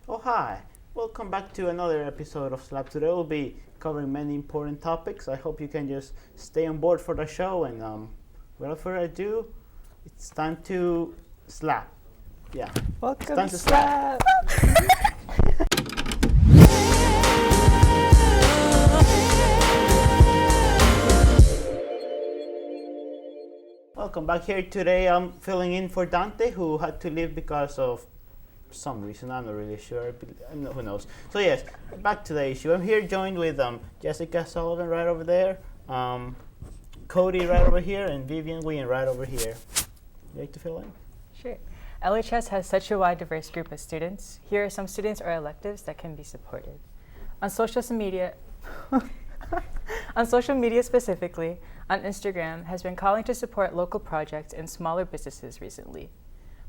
Oh, hi. Welcome back to another episode of Slap. Today we'll be covering many important topics. I hope you can just stay on board for the show. And without further ado, it's time to slap. Yeah. Welcome time to slap. Welcome back here today. I'm filling in for Dante, who had to leave because of some reason. I'm not really sure. Who knows? So yes, back to the issue. I'm here joined with Jessica Sullivan right over there, Cody right over here, and Vivian Wien right over here. You like to fill in? Sure. LHS has such a wide, diverse group of students. Here are some students or electives that can be supported. On social media, specifically, on Instagram, has been calling to support local projects and smaller businesses recently.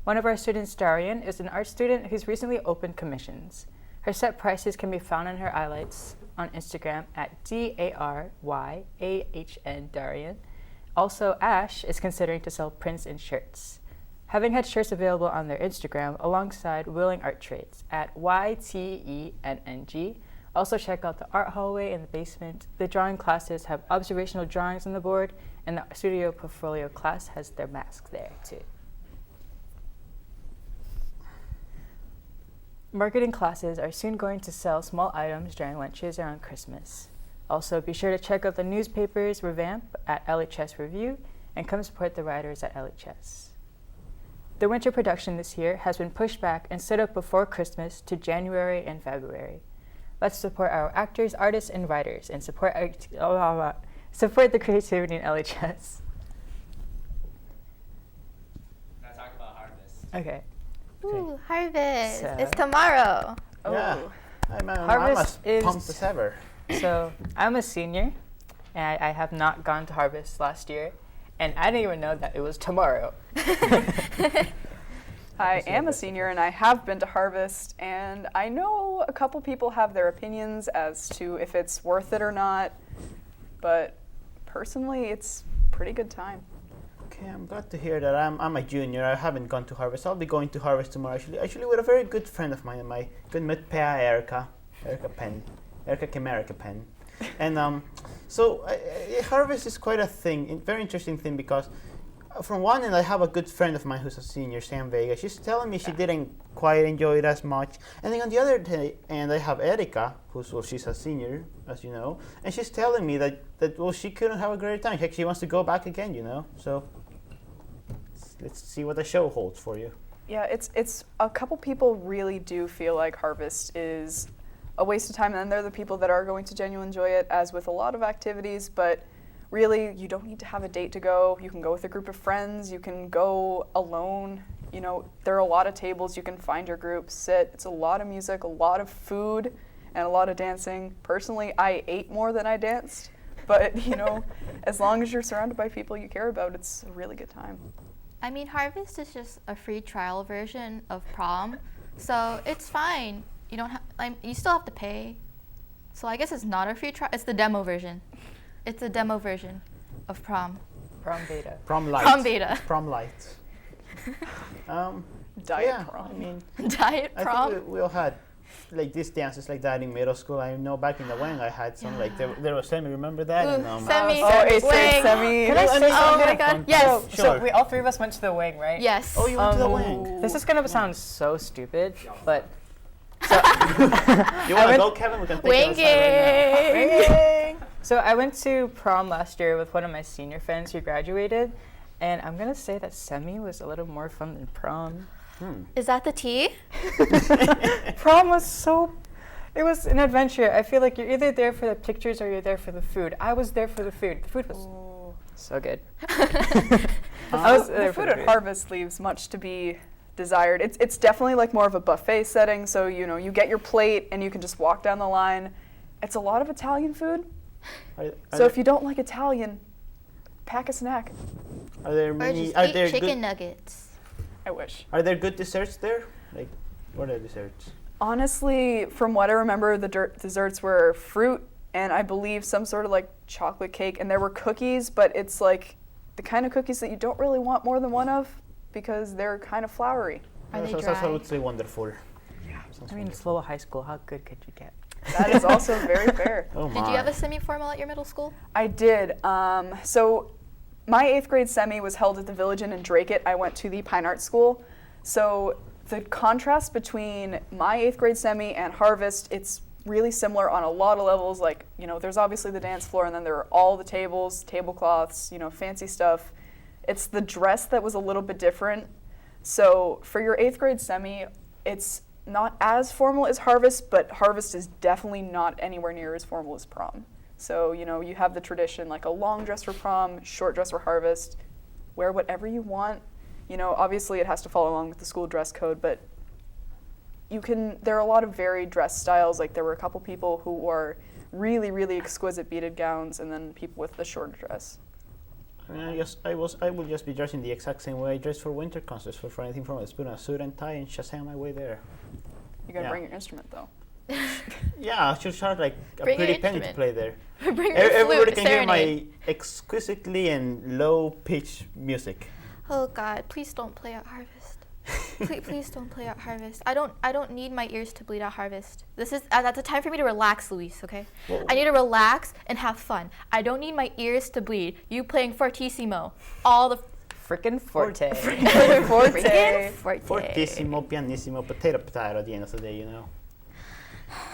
One of our students, Darian, is an art student who's recently opened commissions. Her set prices can be found in her highlights on Instagram at DARYAHN Darian. Also, Ash is considering to sell prints and shirts, having had shirts available on their Instagram alongside Willing Art Trades at YTENNG. Also check out the art hallway in the basement. The drawing classes have observational drawings on the board, and the studio portfolio class has their mask there too. Marketing classes are soon going to sell small items during lunches around Christmas. Also, be sure to check out the newspaper's revamp at LHS Review and come support the writers at LHS. The winter production this year has been pushed back and set up before Christmas to January and February. Let's support our actors, artists, and writers and support the creativity in LHS. Now talk about harvest. Okay. Ooh, harvest. So- It's tomorrow. Yeah. Oh. I'm Harvest as pumped is- as ever. So I'm a senior, and I have not gone to Harvest last year, and I didn't even know that it was tomorrow. I am a senior and I have been to Harvest, and I know a couple people have their opinions as to if it's worth it or not, but personally it's a pretty good time. Okay, I'm glad to hear that. I'm a junior. I haven't gone to Harvest. I'll be going to Harvest tomorrow. Actually, with a very good friend of mine, my good mate, Erica Kimerica Penn, and so Harvest is quite a thing, very interesting thing because. From one end, I have a good friend of mine who's a senior, Sam Vega. She's telling me she didn't quite enjoy it as much. And then on the other end, I have Erica, she's a senior, as you know, and she's telling me that she couldn't have a great time. Heck, she wants to go back again, you know. So let's see what the show holds for you. Yeah, it's a couple people really do feel like Harvest is a waste of time, and then they're the people that are going to genuinely enjoy it, as with a lot of activities, but really, you don't need to have a date to go. You can go with a group of friends. You can go alone. You know, there are a lot of tables. You can find your group, sit. It's a lot of music, a lot of food, and a lot of dancing. Personally, I ate more than I danced. But, you know, as long as you're surrounded by people you care about, it's a really good time. I mean, Harvest is just a free trial version of prom, so it's fine. You don't you still have to pay. So I guess it's not a free trial. It's the demo version. It's a demo version of prom. Prom beta. Prom light. Prom beta. Prom light. Diet prom. I mean, Diet I prom. think we all had like these dances like that in middle school. I know back in the wing I had some like there was semi. Remember that? Ooh, And, semi. eighth grade Wing. semi. Can I say Oh something? my god. Yes. Sure. So we all three of us went to the wing, right? Yes. Oh, you went to the wing. This is gonna sound so stupid, but You want to go, Kevin? We can take it outside right now. So I went to prom last year with one of my senior friends who graduated, and I'm gonna say that semi was a little more fun than prom. Is that the tea? Prom was it was an adventure. I feel like you're either there for the pictures or you're there for the food. I was there for the food. The food was so good. The food at Harvest leaves much to be desired. It's definitely like more of a buffet setting, so you know, you get your plate and you can just walk down the line. It's a lot of Italian food. So if you don't like Italian, pack a snack. Are there Or many? just Are eat there chicken good? nuggets. I wish. Are there good desserts there? Like, what are desserts? Honestly, from what I remember, the desserts were fruit and I believe some sort of like chocolate cake, and there were cookies, but it's like the kind of cookies that you don't really want more than one of because they're kind of floury. Are they That's I dry? would say wonderful. Sounds I mean, it's wonderful. Lowell High School. How good could you get? That is also very fair. Oh Did my. you have a semi-formal at your middle school? I did. So my 8th grade semi was held at the Village Inn in Drake-It. I went to the Pine Art School. So the contrast between my 8th grade semi and Harvest, it's really similar on a lot of levels. Like, there's obviously the dance floor, and then there are all the tables, tablecloths, fancy stuff. It's the dress that was a little bit different. So for your 8th grade semi, it's not as formal as Harvest, but Harvest is definitely not anywhere near as formal as prom. So, you have the tradition, like a long dress for prom, short dress for Harvest, wear whatever you want. Obviously it has to follow along with the school dress code, but there are a lot of varied dress styles. Like there were a couple people who wore really, really exquisite beaded gowns, and then people with the shorter dress. I mean, I would just be dressing the exact same way I dressed for winter concerts. For anything from a spoon, a suit and tie, and Shazam my way there. You gotta Yeah. bring your instrument though. Yeah, I should start like a Bring your pretty penny to instrument. play there. Bring your Everybody flute, can serenade. hear my exquisitely and low pitch music. Oh God, please don't play at Harvest. please don't play at Harvest. I don't need my ears to bleed at Harvest. That's a time for me to relax, Luis, okay? Well, I need to relax and have fun. I don't need my ears to bleed. You playing fortissimo, all the Frickin' Forte. freaking forte. Fortissimo, pianissimo, potato at the end of the day,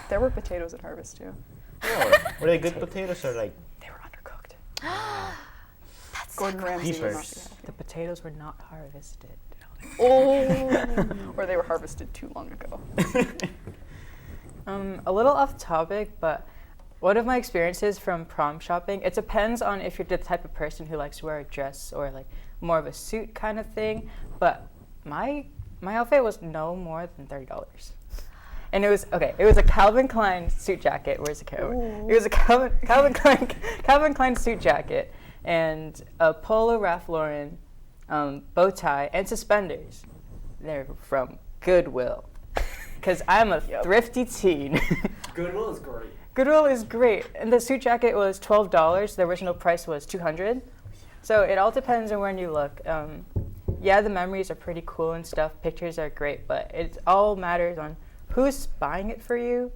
There were potatoes at Harvest too. Were they good potatoes or like They were undercooked. That's Gordon Ramsay would not be Peepers. happy. The potatoes were not harvested. Oh, or they were harvested too long ago. A little off topic, but one of my experiences from prom shopping, it depends on if you're the type of person who likes to wear a dress or like more of a suit kind of thing, but my outfit was no more than $30. And it was a Calvin Klein suit jacket. Where's the camera? It was a Calvin Klein suit jacket and a Polo Ralph Lauren bow tie and suspenders. They're from Goodwill. Because I'm a Yep. thrifty teen. Goodwill is great. Goodwill is great. And the suit jacket was $12. The original price was $200. So it all depends on when you look. Yeah, the memories are pretty cool and stuff. Pictures are great, but it all matters on who's buying it for you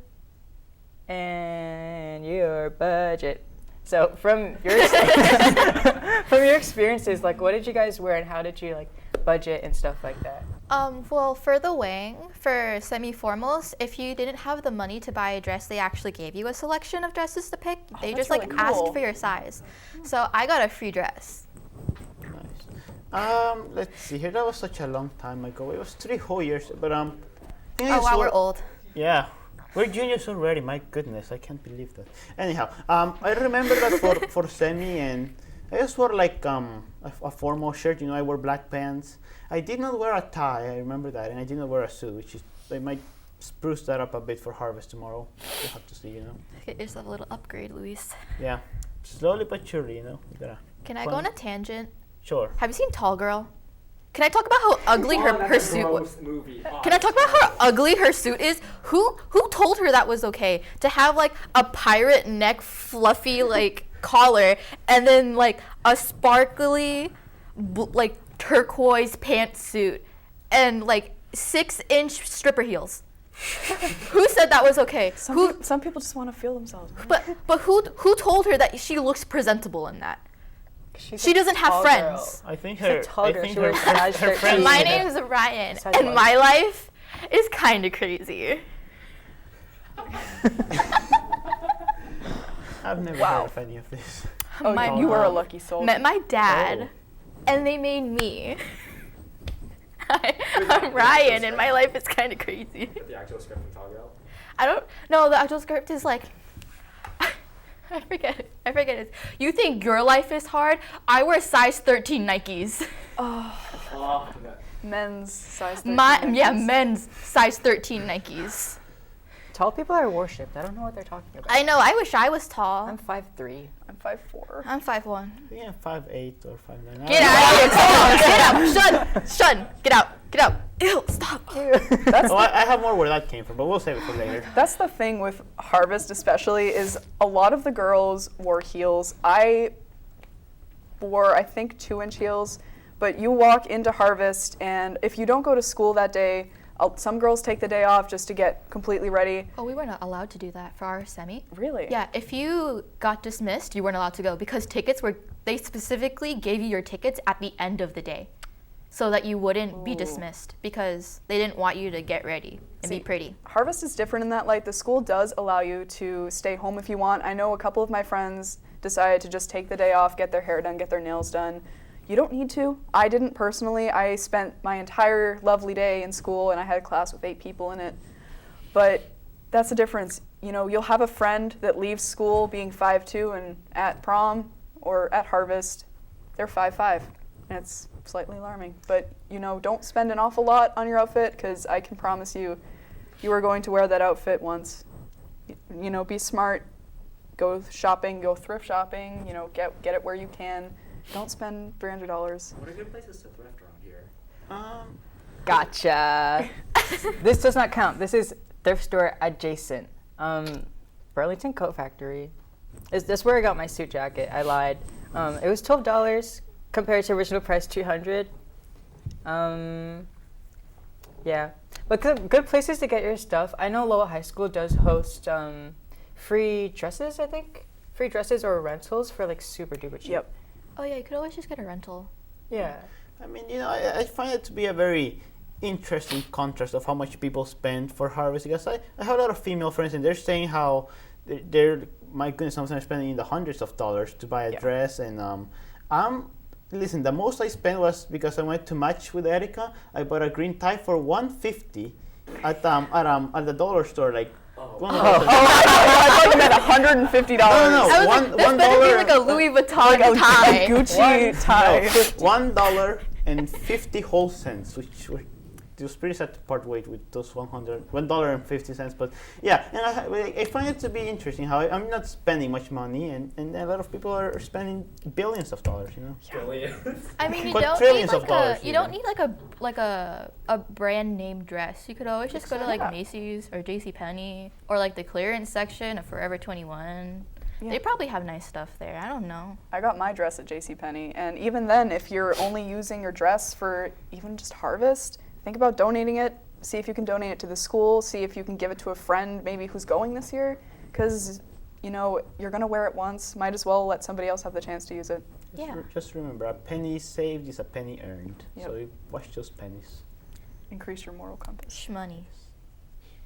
and your budget. So from your from your experiences, like what did you guys wear and how did you like budget and stuff like that? Well, for the wing, for semi-formals, if you didn't have the money to buy a dress, they actually gave you a selection of dresses to pick. They that's just like really asked cool. for your size. So I got a free dress. nice. Let's see here. That was such a long time ago. It was 3 whole years, but thing Oh is, wow, we're well, old. Yeah. We're juniors already, my goodness, I can't believe that. Anyhow, I remember that for semi, and I just wore like a formal shirt, I wore black pants. I did not wear a tie, I remember that, and I did not wear a suit, which is, I might spruce that up a bit for Harvest tomorrow. We'll have to see, Get yourself a little upgrade, Luis. Yeah, slowly but surely, you gotta. Can I go on a tangent? Sure. Have you seen Tall Girl? Can I talk about how ugly her suit was? Movie. Can I talk about how ugly her suit is? Who told her that was okay to have like a pirate neck fluffy like collar and then like a sparkly like turquoise pantsuit and like 6-inch stripper heels? Who said that was okay? Some people just want to feel themselves. Right? But who told her that she looks presentable in that? She doesn't have friends. I think She's a her. tall I girl. think She her, wears size her 13. friends. My need name's Ryan, Size and what? my life is kind of crazy. I've never Wow. heard of any of this. Oh, My you were a mom lucky soul. Met my dad, Oh. and they made me. I'm Ryan, and my life is kind of crazy. But the actual script from Tall Girl. I don't know. The actual script is like. I forget it. You think your life is hard? I wear size 13 Nikes. Oh, Men's size 13. Men's size 13 Nikes. Tall people are worshipped. I don't know what they're talking about. I know. I wish I was tall. I'm 5'3". I'm 5'4". I'm 5'1". I think I'm 5'8" or 5'9". Get out of here! Get out! Shun! Get out! Ew! Stop! That's Oh, I have more where that came from, but we'll save it for later. That's the thing with Harvest especially, is a lot of the girls wore heels. I wore, I think, 2-inch heels, but you walk into Harvest, and if you don't go to school that day, Some girls take the day off just to get completely ready. Oh, we weren't allowed to do that for our semi. Really? Yeah, if you got dismissed, you weren't allowed to go because they specifically gave you your tickets at the end of the day so that you wouldn't be dismissed because they didn't want you to get ready and be pretty. Harvest is different in that light. The school does allow you to stay home if you want. I know a couple of my friends decided to just take the day off, get their hair done, get their nails done. You don't need to. I didn't personally. I spent my entire lovely day in school and I had a class with 8 people in it. But that's the difference. You know, you'll have a friend that leaves school being 5'2" and at prom or at Harvest, they're 5'5", and it's slightly alarming. But, you know, don't spend an awful lot on your outfit because I can promise you, you are going to wear that outfit once. You know, be smart, go shopping, go thrift shopping, you know, get it where you can. Don't spend $300. What are good places to thrift around here? Gotcha. This does not count. This is thrift store adjacent. Burlington Coat Factory. This where I got my suit jacket. I lied. It was $12 compared to original price $200. Yeah, but good places to get your stuff. I know Lowell High School does host free dresses. I think free dresses or rentals for like super duper cheap. Yep. Oh yeah, you could always just get a rental. Yeah. I mean, you know, I find it to be a very interesting contrast of how much people spend for Harvest because I have a lot of female friends and they're saying how they're my goodness, sometimes spending in the hundreds of dollars to buy a dress and listen, the most I spent was because I went to match with Erica. I bought a green tie for $150 at the dollar store, like. I thought you meant $150. No, This better be like a Louis Vuitton tie. A Gucci tie. $1.50 whole cents, which it was pretty sad to part ways with those $1.50. But yeah, and I find it to be interesting how I'm not spending much money, and a lot of people are spending billions of dollars. You know. Billions. I mean, you But don't trillions need of dollars, you don't need like a brand name dress. You could always just go to like Macy's or JCPenney or like the clearance section of Forever 21. Yeah. They probably have nice stuff there. I don't know. I got my dress at JCPenney, and even then, if you're only using your dress for even just Harvest, think about donating it. See if you can donate it to the school. See if you can give it to a friend maybe who's going this year, because you know you're gonna wear it once. Might as well let somebody else have the chance to use it. Yeah. Just remember, a penny saved is a penny earned. Yep. So you watch those pennies. Increase your moral compass. Shmoney.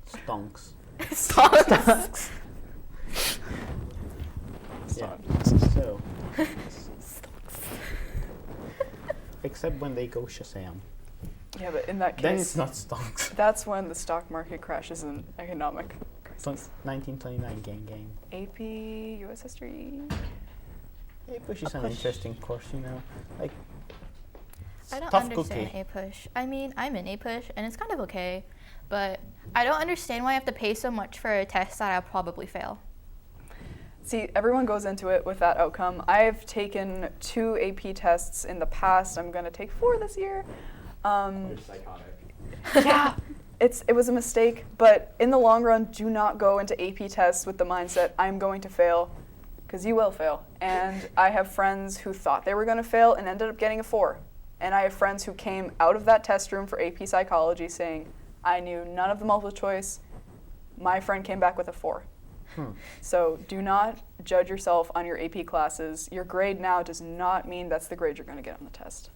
Stonks. Songs. Yeah. So. Except when they go Shazam. Yeah, but in that Then case, it's not stonks. that's when the stock market crashes in economic crisis. 1929 gang. AP U.S. history. A-Push is an interesting course, you know. Like, I don't tough understand cookie. A-Push. I mean, I'm in A-Push, and it's kind of okay, but I don't understand why I have to pay so much for a test that I'll probably fail. See, everyone goes into it with that outcome. I've taken 2 AP tests in the past. I'm going to take 4 this year. You're psychotic. Yeah, it was a mistake, but in the long run, do not go into AP tests with the mindset, I'm going to fail, because you will fail. And I have friends who thought they were going to fail and ended up getting a 4. And I have friends who came out of that test room for AP psychology saying, I knew none of the multiple choice. My friend came back with a 4. So do not judge yourself on your AP classes. Your grade now does not mean that's the grade you're going to get on the test.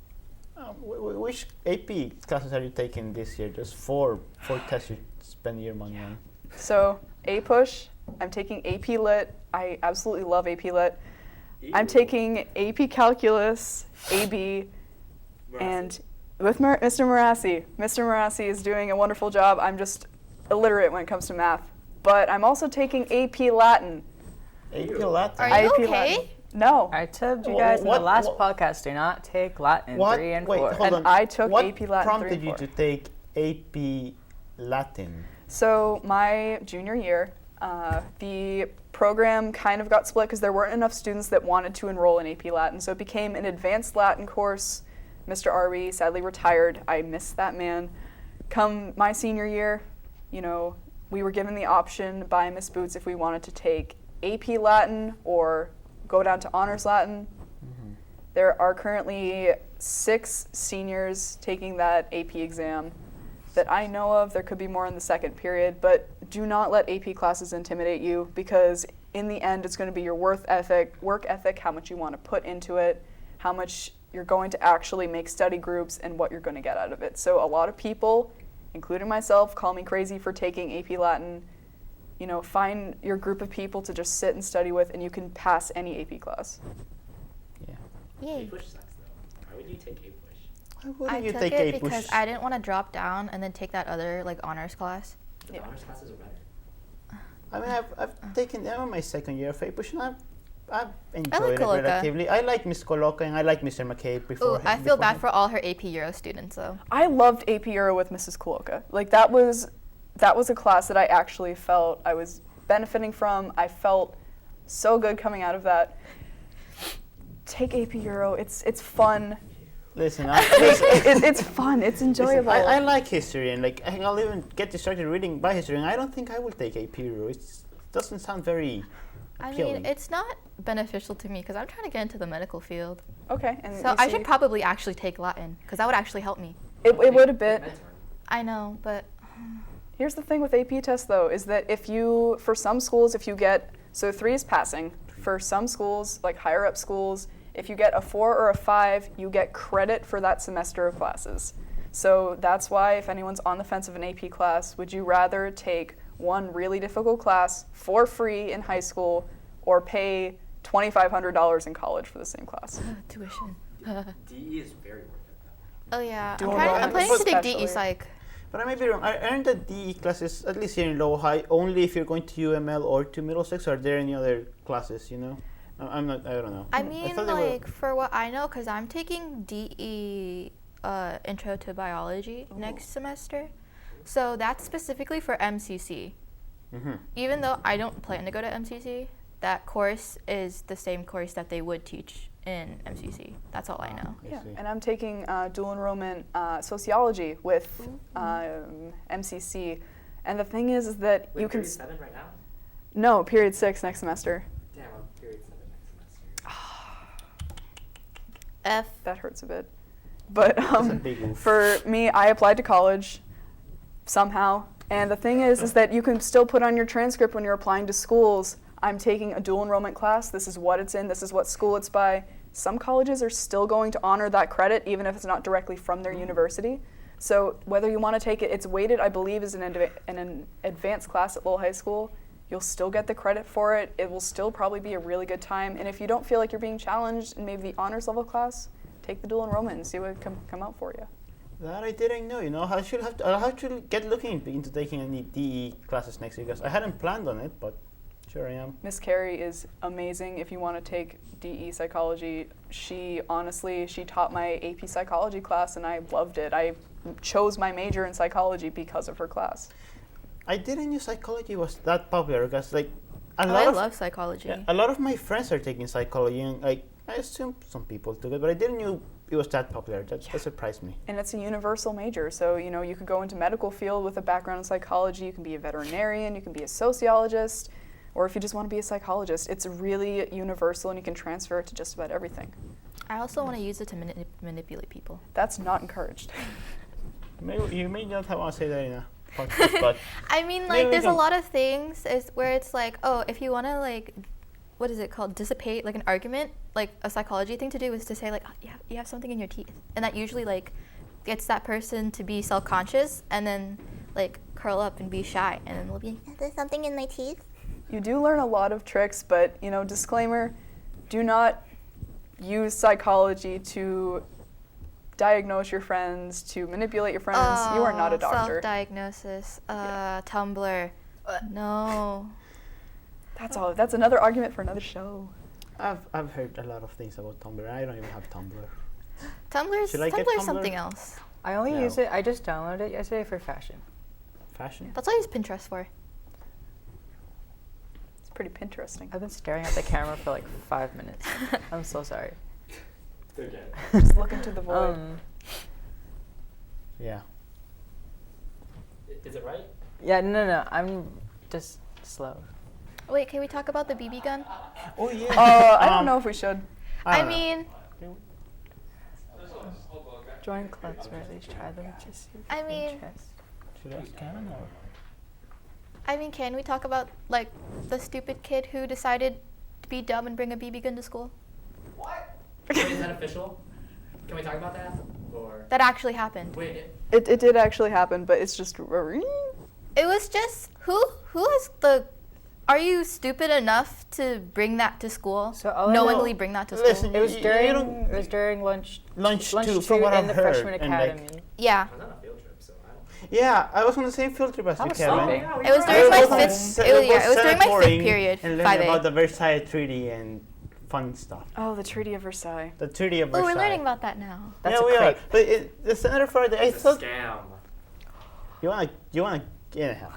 Which AP classes are you taking this year? Just 4 tests you spend your money on. So A-Push, I'm taking AP Lit. I absolutely love AP Lit. I'm taking AP Calculus, AB, and with Mr. Marassi. Mr. Marassi is doing a wonderful job. I'm just illiterate when it comes to math. But I'm also taking AP Latin. AP Latin. Are you AP okay? Latin. No. I told you guys in the last podcast, do not take Latin 3 and 4. Wait, hold And on. I took what AP Latin 3 and prompted you 4. to take AP Latin? So my junior year, the program kind of got split because there weren't enough students that wanted to enroll in AP Latin. So it became an advanced Latin course. Mr. Arby sadly retired. I miss that man. Come my senior year, you know, we were given the option by Miss Boots if we wanted to take AP Latin or go down to Honors Latin. There are currently 6 seniors taking that AP exam. that I know of. There could be more in the second period, but do not let AP classes intimidate you, because in the end it's going to be your work ethic, how much you want to put into it, how much you're going to actually make study groups, and what you're going to get out of it. So a lot of people, including myself, call me crazy for taking AP Latin. You know, find your group of people to just sit and study with, and you can pass any AP class. Yeah. Yay. A-Push sucks though. Why would you take A-Push? Why I wouldn't you took take it a because push? I didn't want to drop down and then take that other like honors class. The Yeah. honors classes are better. I mean, I've taken, I'm on my second year of A-Push, and I've enjoyed like it Coloca. relatively. I like Miss Coloca, and I like Mr. McCabe before. Ooh, I feel bad for all her AP Euro students though. I loved AP Euro with Mrs. Coloca. Like that was a class that I actually felt I was benefiting from. I felt so good coming out of that. Take AP Euro. It's fun. Listen, It's fun. It's enjoyable. Listen, I like history, and like I'll even get distracted reading by history, and I don't think I will take AP Euro. It doesn't sound very I appealing. mean, it's not beneficial to me because I'm trying to get into the medical field. Okay. And So you I see, should probably actually take Latin because that would actually help me. it would a bit. I know, but Here's the thing with AP tests, though, is that for some schools, if you get, so 3 is passing. For some schools, like higher up schools, if you get a 4 or a 5, you get credit for that semester of classes. So that's why if anyone's on the fence of an AP class, would you rather take one really difficult class for free in high school or pay $2,500 in college for the same class? tuition. DE is very worth it though. Oh yeah, Do I'm you planning want to take especially- DE Psych. But I may be wrong. I earned the DE classes, at least here in Low High, only if you're going to UML or to Middlesex. Or are there any other classes, you know? I'm not, I don't know. I mean, thought they were- like for what I know, because I'm taking DE Intro to Biology next semester, so that's specifically for MCC. Mhm. Even though I don't plan to go to MCC, that course is the same course that they would teach in MCC. That's all I know. I Yeah, see. and I'm taking dual enrollment sociology with MCC. And the thing is that Wait, you can... period 7 right now? No, period 6 next semester. Damn, I'm period 7 next semester. F. That hurts a bit. But That's a big oof. for me, I applied to college somehow. And the thing is that you can still put on your transcript when you're applying to schools, I'm taking a dual enrollment class. This is what it's in. This is what school it's by. Some colleges are still going to honor that credit, even if it's not directly from their university. So whether you want to take it, it's weighted, I believe, as an advanced class at Lowell High School. You'll still get the credit for it. It will still probably be a really good time. And if you don't feel like you're being challenged in maybe the honors level class, take the dual enrollment and see what can come out for you. That I didn't know, you know. I'll have to get looking into taking any DE classes next year, because I hadn't planned on it, but sure I am. Miss Carey is amazing if you want to take DE psychology. She taught my AP psychology class and I loved it. I chose my major in psychology because of her class. I didn't knew psychology was that popular, because like I love psychology. a lot of my friends are taking psychology, and like I assume some people took it, but I didn't know it was that popular. That surprised me. And it's a universal major, so you could go into medical field with a background in psychology. You can be a veterinarian, you can be a sociologist, or if you just want to be a psychologist, it's really universal and you can transfer it to just about everything. I also want to use it to manipulate people. That's not encouraged. You may not want to say that in a podcast, but I mean, Maybe like, we there's a can- lot of things where it's like, oh, if you want to, like, what is it called? Dissipate, like, an argument. Like, a psychology thing to do is to say, like, oh, you have something in your teeth. And that usually, like, gets that person to be self-conscious and then, like, curl up and be shy. And then they'll be like, there's something in my teeth. You do learn a lot of tricks, but, disclaimer, do not use psychology to diagnose your friends, to manipulate your friends. You are not a doctor. Self-diagnosis. Tumblr. No. That's another argument for another show. I've heard a lot of things about Tumblr. I don't even have Tumblr. Tumblr's Should I get Tumblr's Tumblr? something else. I only No. use it. I just downloaded it yesterday for fashion. Fashion. That's what I use Pinterest for. It's pretty Pinteresting. I've been staring at the camera for like 5 minutes. I'm so sorry. It's okay. Just look into the void. Yeah. Is it right? Yeah, no. I'm just slow. Wait, can we talk about the BB gun? Oh yeah. I don't know if we should. I don't know. mean, Join clubs or at least try them to see if I you're mean, interested. Should I ask Karen or? I mean, can we talk about like the stupid kid who decided to be dumb and bring a BB gun to school? What? Wait, is that official? Can we talk about that? Or That actually happened. wait, It did actually happen, but it's just. It was just who is the. Are you stupid enough to bring that to school? So all I knowingly know- bring that to Listen, school? It was You during don't- lunch. Lunch Lunch two, two from what in I've the heard. freshman and, like, academy. Yeah. I'm not on a field trip, so I don't. yeah, I was on the same field trip as I you, was Kevin. sleeping. It was during my fifth. It was during my fifth period. And Five learning about A. the Versailles Treaty and fun stuff. Oh, the Treaty of Versailles. The Treaty of Oh, Versailles. we're learning about that now. That's yeah, a we are. crepe. But the Senator for the I It's a thought scam. you wanna anyhow.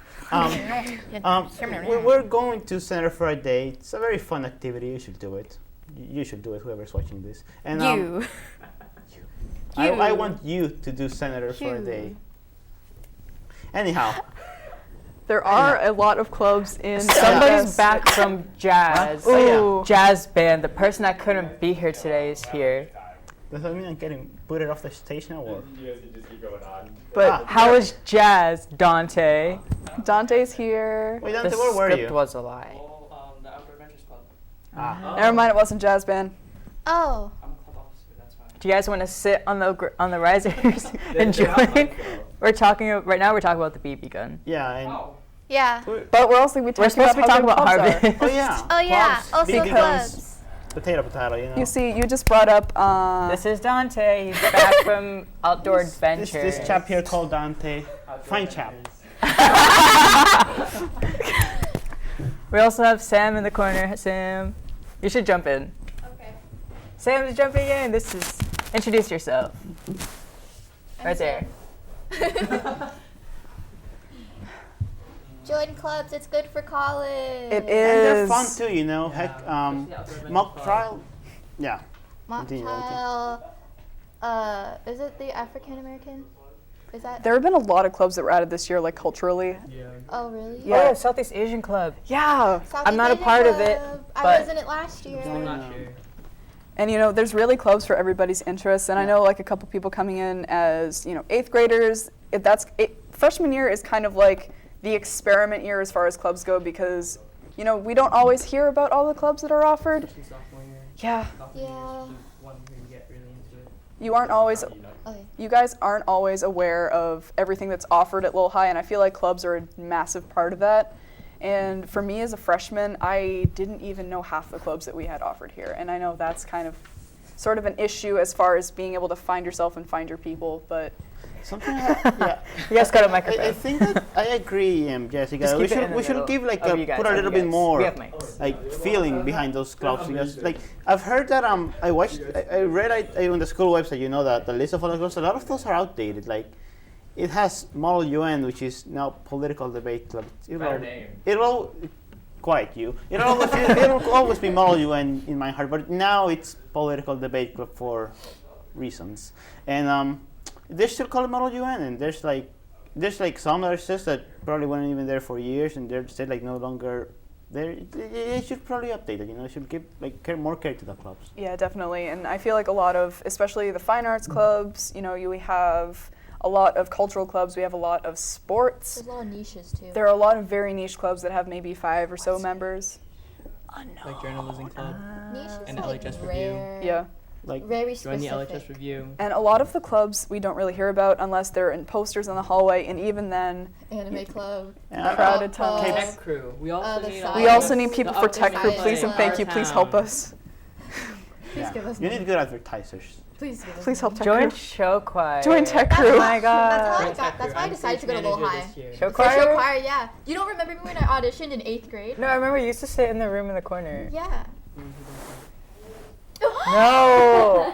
We're going to Center for a Day. It's a very fun activity. You should do it. You should do it. Whoever's watching this. And You. I want you to do Senator for a Day. Anyhow, There are a lot of clubs in. Somebody's back from jazz. Oh, yeah. Ooh. Jazz band. The person that couldn't be here today is here. does that mean I'm getting booted off the stage now? Or? You guys can just keep going on. But How was jazz, Dante? Dante's here. Wait, The Dante, where were script you? was a lie. The Outdoor Adventures Club. Ah. Never mind, it wasn't jazz band. Oh. I'm a club officer, that's fine. Do you guys want to sit on the risers and join? We're talking right now. We're talking about the BB gun. Yeah, and Oh. Yeah. But we're also we We're supposed to be talking about harvest. oh yeah. Oh yeah. Clubs, Also big guns, clubs. potato, you know. You see, you just brought up. This is Dante. He's back from outdoor adventures. This chap here called Dante. Fine chap. We also have Sam in the corner. Sam, you should jump in. Okay. Sam's jumping in. This is introduce yourself. Right there. Join clubs. It's good for college. It And they're is. fun too, you know. Heck, mock trial. Yeah. Mock Continue, okay. trial. Is it the African American? Is that? There have been a lot of clubs that were added this year, like culturally. Yeah. Oh really? Yeah. Oh yeah, Southeast Asian Club. Yeah. I'm not a part of it, I but- was in it last year. I'm not sure. And you know, there's really clubs for everybody's interests. And I know like a couple people coming in as, you know, 8th graders. Freshman year is kind of like the experiment year as far as clubs go because, you know, we don't always hear about all the clubs that are offered. Especially sophomore year. Yeah. Sophomore year Yeah. is just one where you get really into it. You aren't always Okay. you guys aren't always aware of everything that's offered at Lowell High, and I feel like clubs are a massive part of that. And for me as a freshman, I didn't even know half the clubs that we had offered here, and I know that's kind of sort of an issue as far as being able to find yourself and find your people, but Something like yeah. You guys got a I microphone. think that I agree, Jessica. Just We keep it in the should middle give like of you guys, put a of little you bit guys. more We have mics. like feeling behind those clubs because like I've heard that I watched I read on the school website, you know, that the list of all the clubs, a lot of those are outdated. Like it has Model UN, which is now political debate club. Better name. It'll quiet you. It'll always be Model UN in my heart, but now it's political debate club for reasons. And they still call it Model UN, and there's like some nurses that probably weren't even there for years, and they're still like no longer there. They should probably update it. You know, should give like more care to the clubs. yeah, definitely. And I feel like a lot of, especially the fine arts clubs, you know, we have a lot of cultural clubs, we have a lot of sports. There's a lot of niches too. There are a lot of very niche clubs that have maybe 5 or so members. Like journalism club. Niche is And like LHS review. rare. Yeah. Like Very Join the specific. LHS review. And a lot of the clubs we don't really hear about unless they're in posters in the hallway, and even then, Anime club. Yeah. crowded Club. times. Tech crew. We also the need. science. We also need people the for tech crew, updated please and thank you. Please help us. Please yeah. give us You money. need good advertisers. Please give us Please help money. tech Join crew. show choir. Join tech That's crew. Oh how- my god. That's why I decided to go to Lowell High. Show For choir? show choir, yeah. You don't remember me when I auditioned in 8th grade? No, I remember you used to sit in the room in the corner. Yeah. No.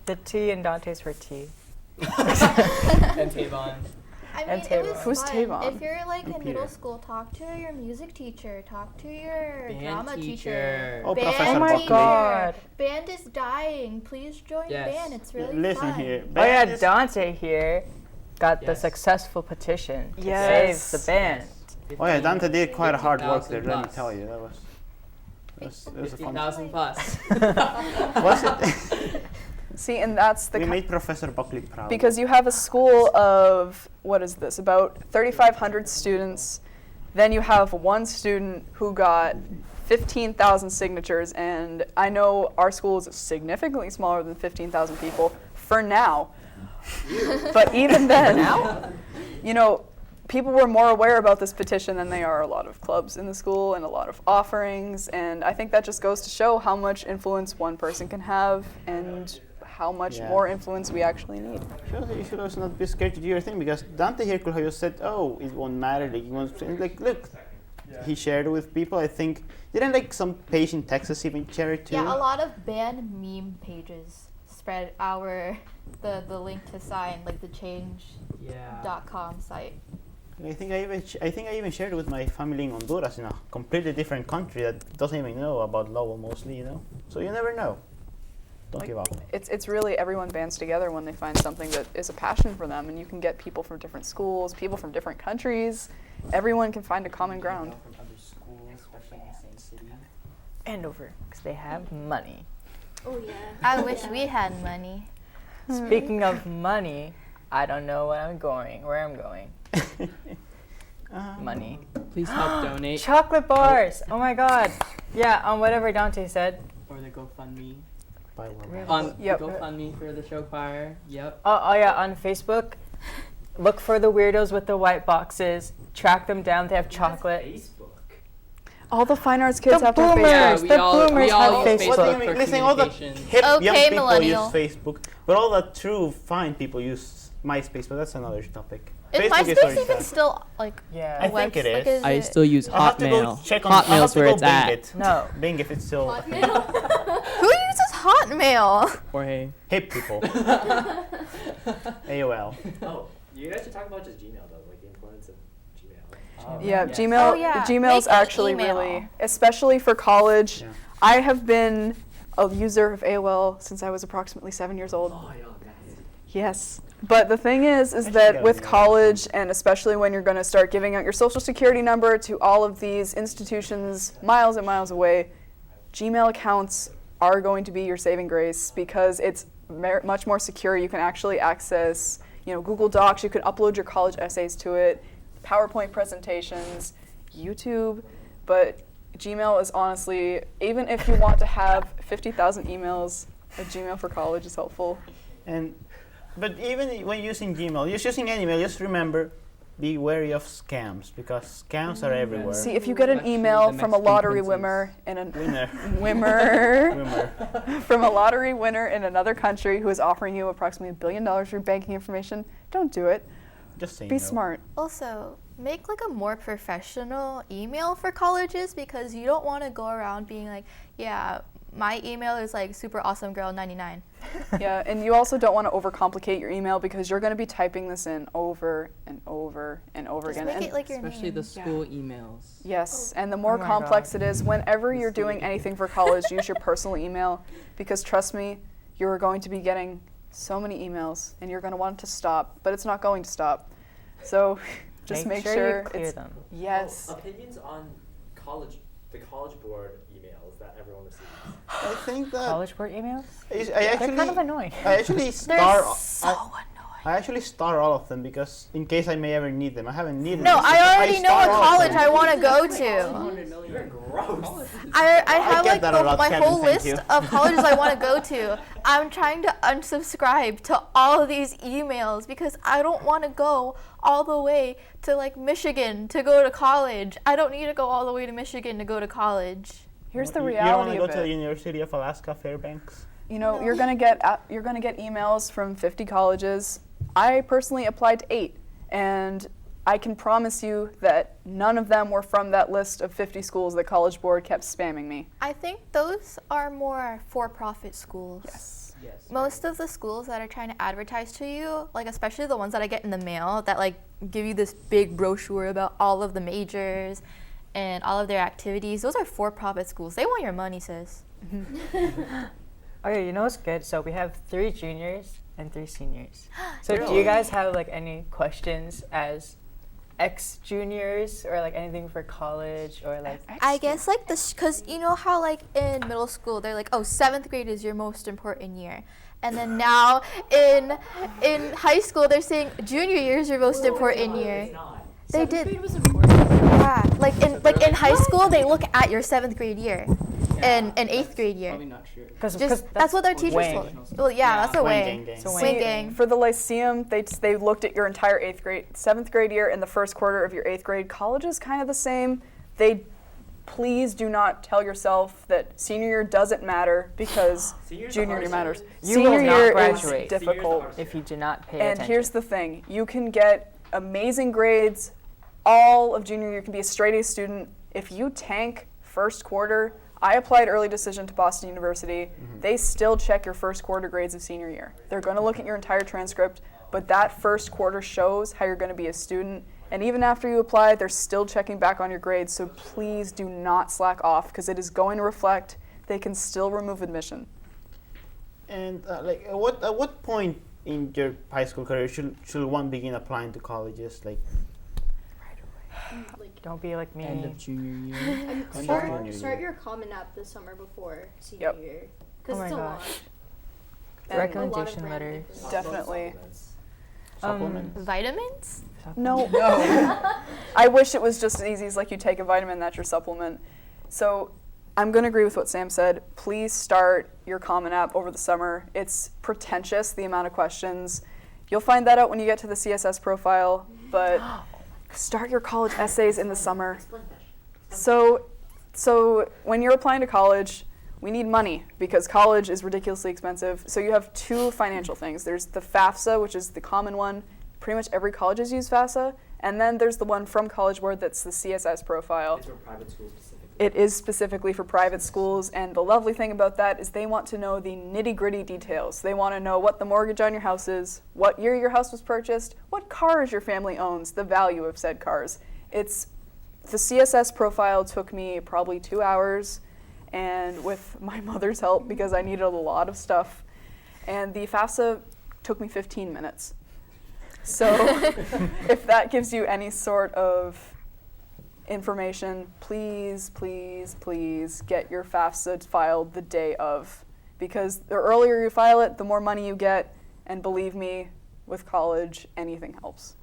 The T in Dante's for T. And Tavon. I And mean, it was Tavon. Who's fun. Tavon? If you're like in Peter. middle school, talk to your music teacher, talk to your Band drama teacher. teacher. Oh, Band Professor Oh my Buckley. god. Band is dying. Please join Yes. band. It's really Listen fun. here. Oh yeah, Band is- Dante here got the Yes. successful petition to Yes. save the band. Oh yeah, Dante did quite a hard work 15,000 there. Let me plus. tell you, that was a fun. 15,000 plus. Was it? See, and that's the We made Professor Buckley proud. because you have a school of, what is this, about 3,500 students. Then you have one student who got 15,000 signatures, and I know our school is significantly smaller than 15,000 people for now. But even then, you know, people were more aware about this petition than they are a lot of clubs in the school and a lot of offerings, and I think that just goes to show how much influence one person can have and how much more influence we actually need. You should also not be scared to do your thing, because Dante here could have just said, "Oh, it won't matter." Like, he wants to, like, look, he shared it with people. I think didn't like some page in Texas even share it too. Yeah, a lot of banned meme pages spread the link to sign, like the change.com site. I think I even shared it with my family in Honduras, in a completely different country that doesn't even know about Lowell mostly, you know. So you never know. Don't give up. It's really everyone bands together when they find something that is a passion for them, and you can get people from different schools, people from different countries. Everyone can find a common ground. From other schools, especially in the same city. Andover, because they have money. Oh yeah. I wish we had money. Speaking of money, I don't know where I'm going. Money. Please help donate. Chocolate bars. Oh my God. Yeah, on whatever Dante said. Or the GoFundMe. Buy one. On Yep. GoFundMe for the show choir. Yep. Oh yeah, on Facebook. Look for the weirdos with the white boxes. Track them down. They have chocolate. Facebook. All the fine arts kids The have to boomers. Facebook. we the all boomers have have Facebook Facebook. for Listen, all the communication. hip young Okay, people millennial. use Facebook, but all the true fine people use MySpace. But that's another topic. Is Facebook MySpace already even sad. still like Yeah. I think it like, is. I still use I'll have to go Hotmail. check on. I'll have Hotmail's to where go it's Bing at. it. No. Bing if it's still who uses Hotmail? Jorge. hip people. AOL. Oh, you guys should talk about just Gmail though, like the influence of Gmail. Yeah, Yes. Gmail. Oh, yeah. Gmail's Make an actually email. really, especially for college. Yeah. I have been a user of AOL since I was approximately 7 years old. Oh, yo, guys. Yes. But the thing is should that get with an email. college, and especially when you're going to start giving out your social security number to all of these institutions miles and miles away, Gmail accounts are going to be your saving grace because it's much more secure. You can actually access, Google Docs. You can upload your college essays to it, PowerPoint presentations, YouTube. But Gmail is honestly, even if you want to have 50,000 emails, a Gmail for college is helpful. But even when using Gmail, just using any email, just remember, be wary of scams, because scams are everywhere. See, if you get an Especially email the from a Mexican lottery princes. winner in a Winner. winner from a lottery winner in another country who is offering you approximately $1 billion for your banking information, don't do it. Just say Be no. smart. Also, make like a more professional email for colleges because you don't want to go around being like, yeah, my email is like super awesome girl 99. Yeah, and you also don't want to overcomplicate your email because you're going to be typing this in over and over and over Just again. make And it like your Especially name. the school emails. yes, and the more Oh my complex God. it is, whenever you're School doing anything for college, use your personal email because trust me, you're going to be getting so many emails and you're going to want it to stop, but it's not going to stop. So just make sure you clear it's them. yes. Opinions on the college board emails that everyone receives. I think that College board emails? I They're actually, kind of annoying. I actually They're star. so annoying. I actually star all of them because in case I may ever need them. I haven't needed No, them. I already know star what all of college them. I want to go to. You're gross. I have get like that a lot, my Kevin, whole thank list you. of colleges I want to go to. I'm trying to unsubscribe to all of these emails because I don't want to go all the way to like Michigan to go to college. I don't need to go all the way to Michigan to go to college. Here's the You don't want reality to go of to the it. University of Alaska Fairbanks? You're gonna get emails from 50 colleges. I personally applied to 8, and I can promise you that none of them were from that list of 50 schools that College Board kept spamming me. I think those are more for-profit schools. Yes. Yes. Most of the schools that are trying to advertise to you, like especially the ones that I get in the mail that like give you this big brochure about all of the majors and all of their activities, those are for-profit schools. They want your money, sis. Okay, you know what's good? So we have 3 juniors and 3 seniors. So do Really? you guys have like any questions as ex-juniors or like anything for college or like? I guess like this, because you know how like in middle school they're like, oh, 7th grade is your most important year. And then now in high school, they're saying junior year is your most important year. It's not. They 7th did. grade was important. Yeah, like in high school, they look at your 7th grade year and 8th grade year. Probably not true. Just that's what our teachers Wang. told. Well, yeah, that's a Wang way. gang. So Wang gang. For the Lyceum, they looked at your entire 7th grade year and the first quarter of your 8th grade. College is kind of the same. Please do not tell yourself that senior year doesn't matter because Senior's junior the year hardest matters. You Senior will not year graduate. is difficult. If you do not pay And attention. here's the thing, you can get amazing grades all of junior year. You can be a straight A student. If you tank first quarter, I applied early decision to Boston University. They still check your first quarter grades of senior year. They're going to look at your entire transcript, but that first quarter shows how you're going to be a student. And even after you apply, they're still checking back on your grades, so please do not slack off because it is going to reflect. They can still remove admission. And at what point in your high school career should one begin applying to colleges? Like, Like, Don't be like me. End of junior year. End of start junior start year. your Common App the summer before senior Yep. year. Oh Because my it's a gosh. lot. And Recommendation random letters. information. Definitely. Supplements? Vitamins? No. I wish it was just as easy as like you take a vitamin, that's your supplement. So I'm going to agree with what Sam said. Please start your Common App over the summer. It's pretentious, the amount of questions. You'll find that out when you get to the CSS profile, but start your college essays in the summer. So when you're applying to college, we need money because college is ridiculously expensive. So you have two financial things. There's the FAFSA, which is the common one. Pretty much every college has used FAFSA. And then there's the one from College Board that's the CSS profile. It's for private schools specifically. It is specifically for private schools, and the lovely thing about that is they want to know the nitty-gritty details. They want to know what the mortgage on your house is, what year your house was purchased, what cars your family owns, the value of said cars. The CSS profile took me probably 2 hours, and with my mother's help because I needed a lot of stuff, and the FAFSA took me 15 minutes. So if that gives you any sort of information, please, please, please get your FAFSA filed the day of. Because the earlier you file it, the more money you get. And believe me, with college, anything helps.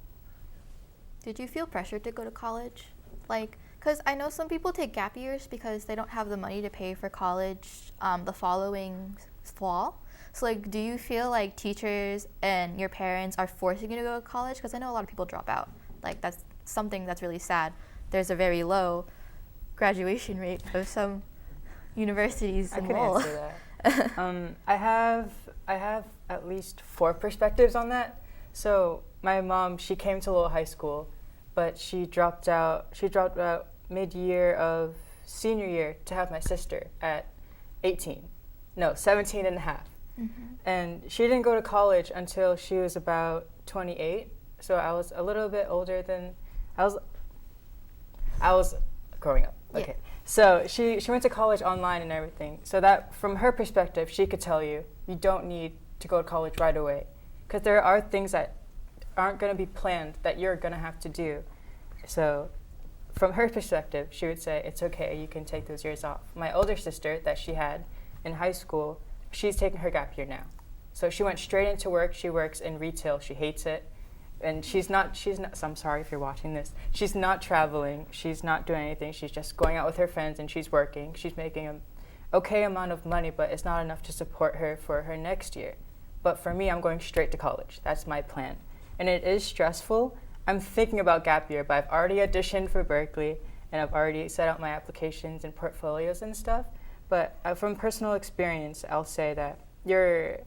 Did you feel pressured to go to college? Like, because I know some people take gap years because they don't have the money to pay for college the following fall. So, like, do you feel like teachers and your parents are forcing you to go to college? Because I know a lot of people drop out. Like, that's something that's really sad. There's a very low graduation rate of some universities I in can Lowell. answer that. I have at least 4 perspectives on that. So my mom, she came to Lowell High School, but she dropped out mid-year of senior year to have my sister at 17 and a half. And she didn't go to college until she was about 28. So I was a little bit older than I was growing up. Yeah. Okay. So she went to college online and everything. So that from her perspective, she could tell you don't need to go to college right away, because there are things that aren't going to be planned that you're going to have to do. So from her perspective, she would say it's okay, you can take those years off. My older sister that she had in high school, she's taking her gap year now. So she went straight into work. She works in retail. She hates it. And she's not, so I'm sorry if you're watching this. She's not traveling. She's not doing anything. She's just going out with her friends and she's working. She's making an okay amount of money, but it's not enough to support her for her next year. But for me, I'm going straight to college. That's my plan. And it is stressful. I'm thinking about gap year, but I've already auditioned for Berkeley and I've already set out my applications and portfolios and stuff. But from personal experience, I'll say that your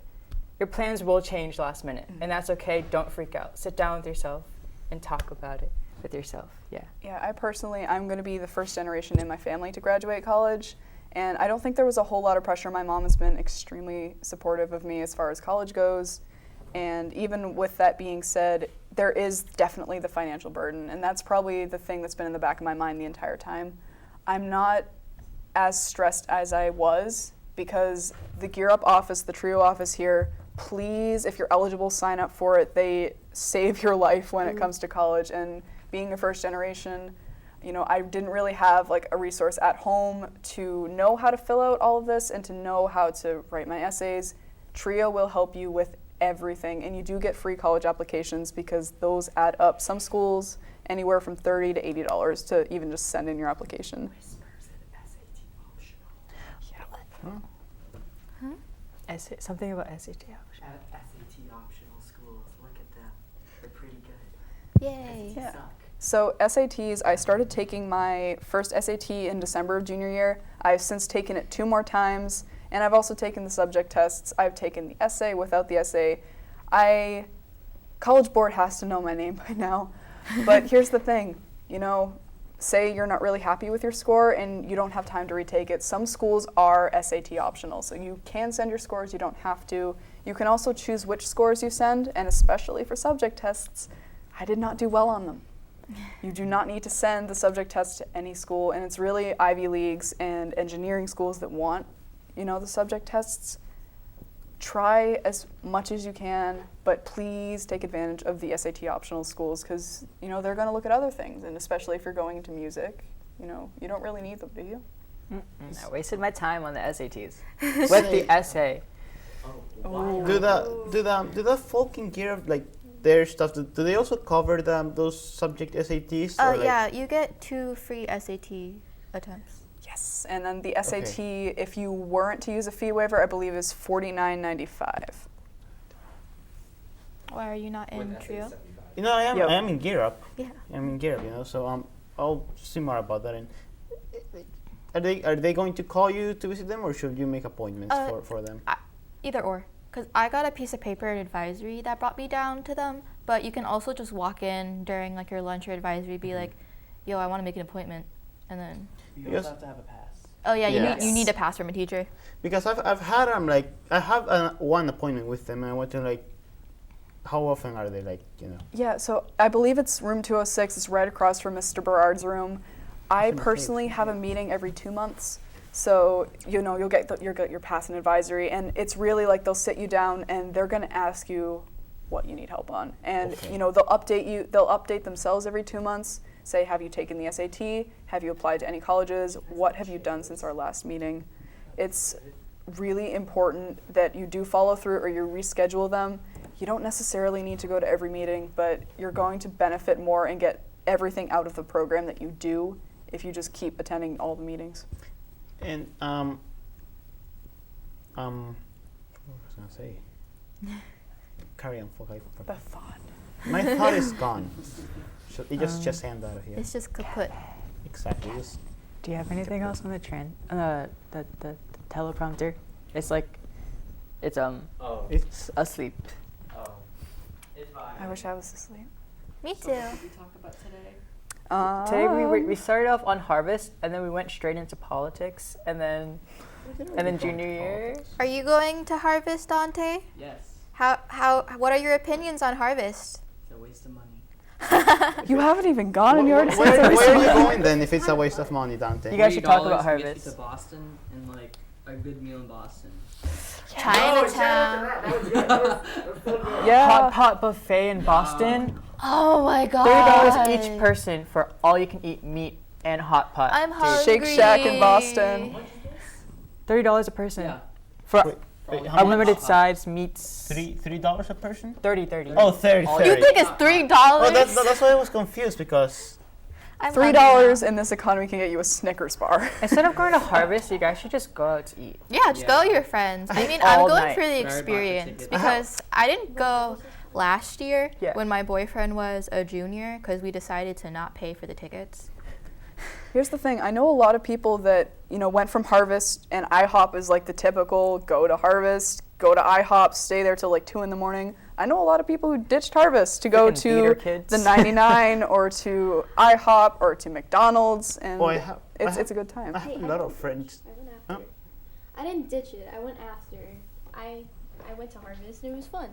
plans will change last minute, and that's okay. Don't freak out. Sit down with yourself and talk about it with yourself. Yeah. Yeah, I'm going to be the first generation in my family to graduate college, and I don't think there was a whole lot of pressure. My mom has been extremely supportive of me as far as college goes, and even with that being said, there is definitely the financial burden, and that's probably the thing that's been in the back of my mind the entire time. I'm not as stressed as I was because the Gear Up office, the TRIO office here, please, if you're eligible, sign up for it. They save your life when it comes to college. And being a first generation, I didn't really have like a resource at home to know how to fill out all of this and to know how to write my essays. TRIO will help you with everything, and you do get free college applications because those add up. Some schools anywhere from $30 to $80 to even just send in your application. Something about SAT option. SAT optional schools. Look at them. They're pretty good. Yay. Yeah. Suck. So SATs, I started taking my first SAT in December of junior year. I've since taken it 2 more times, and I've also taken the subject tests. I've taken the essay without the essay. College Board has to know my name by now. But here's the thing, say you're not really happy with your score and you don't have time to retake it. Some schools are SAT optional, so you can send your scores, you don't have to. You can also choose which scores you send, and especially for subject tests, I did not do well on them. You do not need to send the subject test to any school, and it's really Ivy Leagues and engineering schools that want, the subject tests. Try as much as you can, but please take advantage of the SAT optional schools because, they're going to look at other things, and especially if you're going into music, you don't really need them, do you? I wasted my time on the SATs with the essay. Oh, wow. Do the folk in gear of their stuff? Do they also cover those subject SATs? or, Yeah, you get 2 free SAT attempts. Yes, and then the SAT, if you weren't to use a fee waiver, I believe is $49.95. Why are you not in TRIO? I am. Yep. I am in Gear Up. Yeah. I'm in Gear Up. So I'll see more about that. And are they going to call you to visit them, or should you make appointments for them? Either or. Because I got a piece of paper at advisory that brought me down to them, but you can also just walk in during your lunch or advisory, be like, yo, I want to make an appointment, and then... You Yes. also have to have a pass. Oh yeah, Yes. you need a pass from a teacher. Because I've had I have one appointment with them, and I want to how often are they Yeah, so I believe it's room 206. It's right across from Mr. Berard's room. I personally have a meeting every 2 months. So, you'll get your pass and advisory, and it's really they'll sit you down and they're going to ask you what you need help on. And, Okay. they'll update themselves every 2 months, say, have you taken the SAT? Have you applied to any colleges? What have you done since our last meeting? It's really important that you do follow through or you reschedule them. You don't necessarily need to go to every meeting, but you're going to benefit more and get everything out of the program that you do if you just keep attending all the meetings. And what was I gonna say? Carry on, folk. The thought. My thought is gone. So it just end out of here. It's just kaput. Exactly. Just Do you have anything else on the the teleprompter? It's Oh. it's asleep. Oh. It's fine. I wish I was asleep. Me So too. what did we talk about today? Today we started off on harvest, and then we went straight into politics, and then junior year. Are you going to Harvest, Dante? Yes. What are your opinions on Harvest? It's a waste of money. You haven't even gone and you already where said are you going then if it's a waste of money, Dante? You guys should talk about $30 to get harvest. you to Boston and a good meal in Boston. Chinatown. Yeah. Hot pot buffet in Boston. Oh my god. $30 each person for all you can eat meat and hot pot. I'm Dude, hungry. Shake Shack in Boston. $30 a person Yeah. for Wait, how much? unlimited sides, meats. $3 a person? 30. Oh, 30. All 30. You think it's $3? Oh, that's why I was confused because I'm $3 in this economy can get you a Snickers bar. Instead of going to harvest, you guys should just go out to eat. Yeah, just go Yeah. with your friends. I mean, All I'm going night. for the Sorry about the experience ticket. because I didn't go last year Yeah. when my boyfriend was a junior because we decided to not pay for the tickets. Here's the thing. I know a lot of people that, went from Harvest, and IHOP is the typical go to Harvest, go to IHOP, stay there till 2 in the morning. I know a lot of people who ditched Harvest to go Freaking theater to kids. the 99 or to IHOP or to McDonald's, and Oh, I have it's a good time. I have a lot of friends. I went after. I didn't ditch it. I went after. I went to Harvest and it was fun.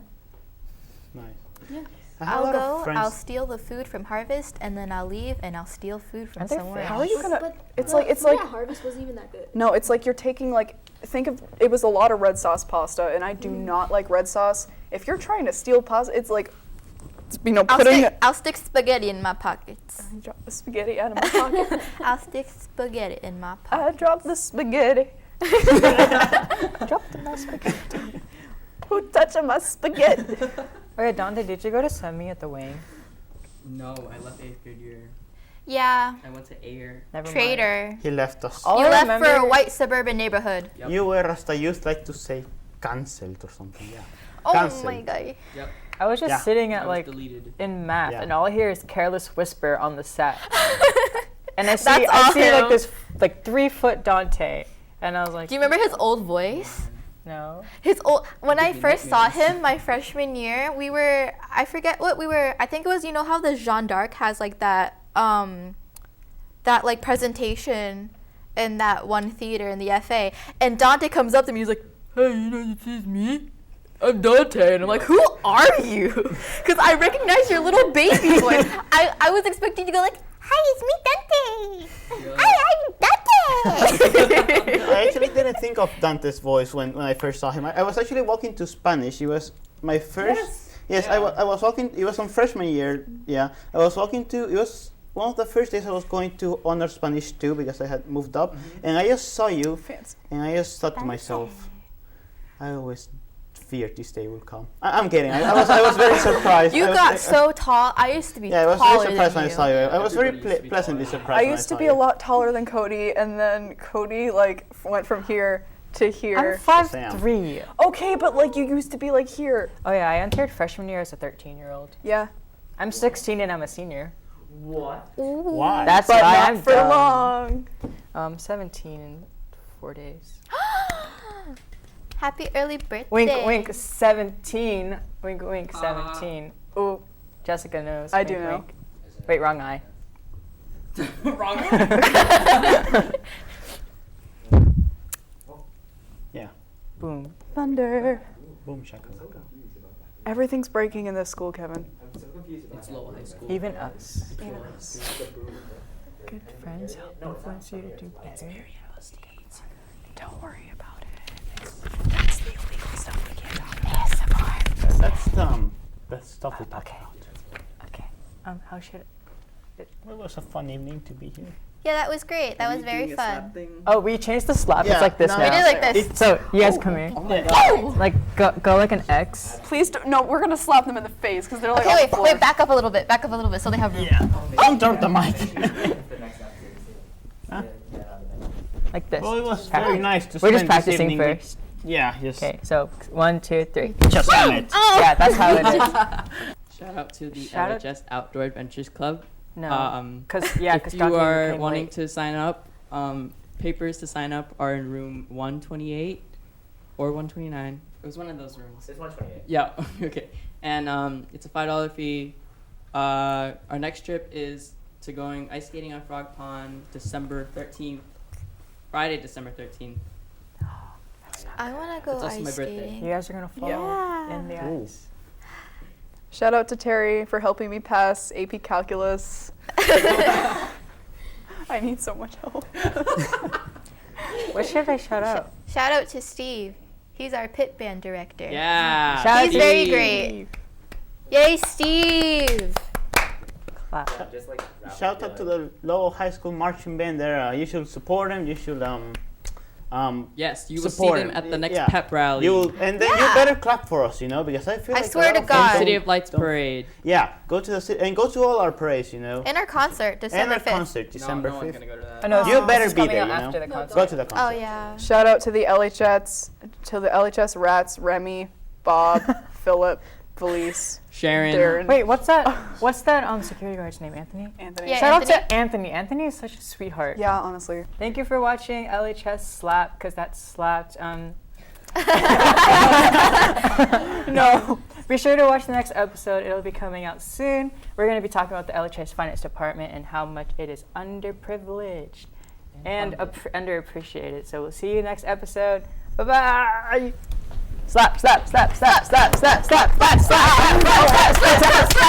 Nice. Yeah. I have a I'll lot of go, friends. I'll steal the food from Harvest, and then I'll leave and I'll steal food from Aren't they somewhere How are else. you gonna? But It's yeah, like Harvest wasn't even that good. No, it's like you're taking think of it was a lot of red sauce pasta, and I do not like red sauce. If you're trying to steal pasta, it's putting I'll stick spaghetti in my pockets. I dropped the spaghetti out of my pocket. I'll stick spaghetti in my I pocket. dropped the spaghetti. Drop the spaghetti. Who touching my spaghetti? Oh yeah, Dante, did you go to semi at the wing? No, I left 8th grade year. Yeah. I went to Ayer. Never mind. Traitor. He left us. All You I left for a remember- white suburban neighborhood. Yep. You were, as the youth like to say, cancelled or something. Yeah. Oh Cancelled. my god. Yep. I was just Yeah. sitting I at was like deleted. in math, Yeah. and all I hear is careless whisper on the set. And I see, That's I see like awesome. this like 3-foot Dante, and I was like, Do you remember his old voice? no. His old when I Give me first saw nightmares. him my freshman year, we were I forget what we were. I think it was, you know how the Jeanne d'Arc has like that like presentation in that one theater in the FA, and Dante comes up to me, he's like, "Hey, you know this is me? I'm Dante," and I'm like, "Who are you?" Because I recognize your little baby voice. I was expecting to go like, "Hi, it's me, Dante. Hi, I'm Dante." I actually didn't think of Dante's voice when I first saw him. I was actually walking to Spanish. He was my first. Yes, I was walking. It was on freshman year. Yeah, I was walking to. It was one of the first days I was going to honor Spanish 2 because I had moved up, and I just saw you, Fancy. and I just thought to myself, I always feared this day will come. I'm kidding. I was very surprised. You I was- got so tall. I used to be Yeah, I was taller very surprised than when I you. saw you. I was very Everybody used to be pleasantly taller. surprised. I when used to saw be you. a lot taller than Cody, and then Cody like went from here to I'm here. 5'3". Okay, but like you used to be like here. Oh yeah, I entered freshman year as a 13-year-old. Yeah, I'm 16 and I'm a senior. What? Why? That's but why not I'm for dumb. long. 17 in 4 days. Happy early birthday. Wink, wink, 17. Wink, wink, 17. Oh, Jessica knows. I Wink, do know. wink. Wait, wrong eye. Wrong. Yeah. Boom. thunder. Boom shakalaka. Everything's breaking in this school, Kevin. It's Lowell High School. Even us. Even us. Good friends help influence you to do better. Don't worry about it. That's the illegal stuff we can't talk about. That's stuff we talked Okay. about. Okay. How should It was a fun evening to be here. Yeah, that was great. That was very fun. Oh, we changed the slap. Yeah, It's like this no, now. We did like this. So you guys come here. Like go like an X. Please don't. No, we're gonna slap them in the face because they're like. Okay, on the wait, floor. wait, back up a little bit. Back up a little bit so they have room. Don't drop the mic. Like this. Well, it was very nice to We're just spend this practicing evening with- first. Yeah, just Okay, so 1, 2, 3. just on it. Yeah, that's how it is. Shout out to the Shout out- LHS Outdoor Adventures Club. No. Because If you are wanting to sign up, papers to sign up are in room 128 or 129. It was one of those rooms. It's 128. Yeah, okay. And it's a $5 fee. Our next trip is to going ice skating on Frog Pond December 13th. Friday, December 13th. I want to go It's also my ice birthday. skating. You guys are gonna fall Yeah. in the Ooh. ice. Shout out to Terry for helping me pass AP Calculus. I need so much help. What should I shout out? Shout out to Steve. He's our pit band director. Yeah. Shout out He's to very Steve. great. Yay, Steve! Clap. Just like Shout out to the Lowell High School marching band there. You should support them. You should Yes, you will see support them him. at the next Yeah. pep rally. you will, and then you better clap for us, because I feel I like swear a lot to of God. people City of Lights don't- Parade. Yeah, go to the city and go to all our parades, And our concert, and December our 5th. concert, December no, no one's 5th. gonna go to that. I know. You better this is be coming there, out you know. after the concert. Go to the concert. Oh, yeah. Shout out to the LHS rats, Remy, Bob, Philip, Felice, Sharon. Darren, Wait, what's that? What's that security guard's name? Anthony. Anthony. Yeah. Shout out Anthony? to Anthony. Anthony is such a sweetheart. Yeah, honestly. Thank you for watching LHS Slap, because that slapped. No. Be sure to watch the next episode. It'll be coming out soon. We're going to be talking about the LHS Finance Department and how much it is underprivileged and underappreciated. So we'll see you next episode. Bye-bye. Slap, slap, slap, slap, slap, slap, slap, slap, slap, slap, slap, slap, slap, slap.